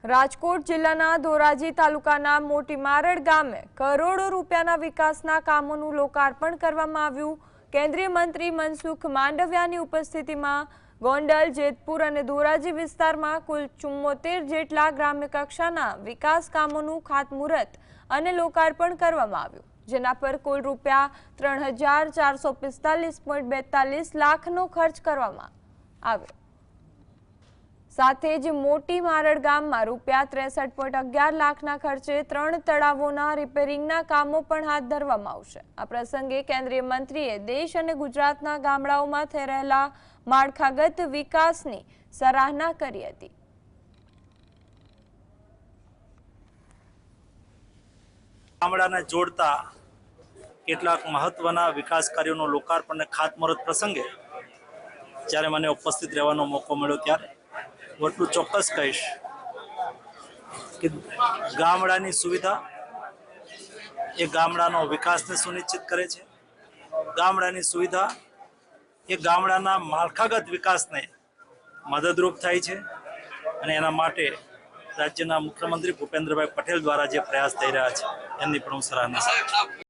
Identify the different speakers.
Speaker 1: રાજકોટ જિલ્લાના ધોરાજી તાલુકાના મોટી મારડ ગામે કરોડો રૂપિયાના વિકાસના કામોનું લોકાર્પણ કરવામાં આવ્યું। કેન્દ્રીય મંત્રી મનસુખ માંડવિયાની ઉપસ્થિતિમાં ગોંડલ, જેતપુર અને ધોરાજી વિસ્તારમાં કુલ 74 જેટલા ગ્રામ્ય કક્ષાના વિકાસ કામોનું ખાતમુહૂર્ત અને લોકાર્પણ કરવામાં આવ્યું, જેના પર કુલ રૂપિયા 3445.42 લાખનો ખર્ચ કરવામાં આવ્યો। સાથે જ મોટી મારડ ગામમાં રૂપિયા 63.11 લાખના ખર્ચે 3 તળાવોના રિપેરિંગના કામો પણ હાથ ધરવામાં આવશે। આ પ્રસંગે કેન્દ્રીય મંત્રીએ દેશ અને ગુજરાતના ગામડાઓમાં થઈ રહેલા માળખાગત વિકાસની સરાહના કરી હતી।
Speaker 2: ગામડાને જોડતા કેટલાક મહત્વના વિકાસ કાર્યોનો લોકાર્પણ અને ખાતમુહૂર્ત પ્રસંગે જ્યારે મને ઉપસ્થિત રહેવાનો મોકો મળ્યો ત્યારે એટલું ચોક્કસ કહીશ કે ગામડાની સુવિધા એ ગામડાનો વિકાસને સુનિશ્ચિત કરે છે। ગામડાની સુવિધા એ ગામડાના માળખાગત વિકાસને મદદરૂપ થાય છે અને એના માટે રાજ્યના મુખ્યમંત્રી ભૂપેન્દ્રભાઈ પટેલ દ્વારા જે પ્રયાસ થઈ રહ્યા છે એમની પણ હું સરાહના કરું છું।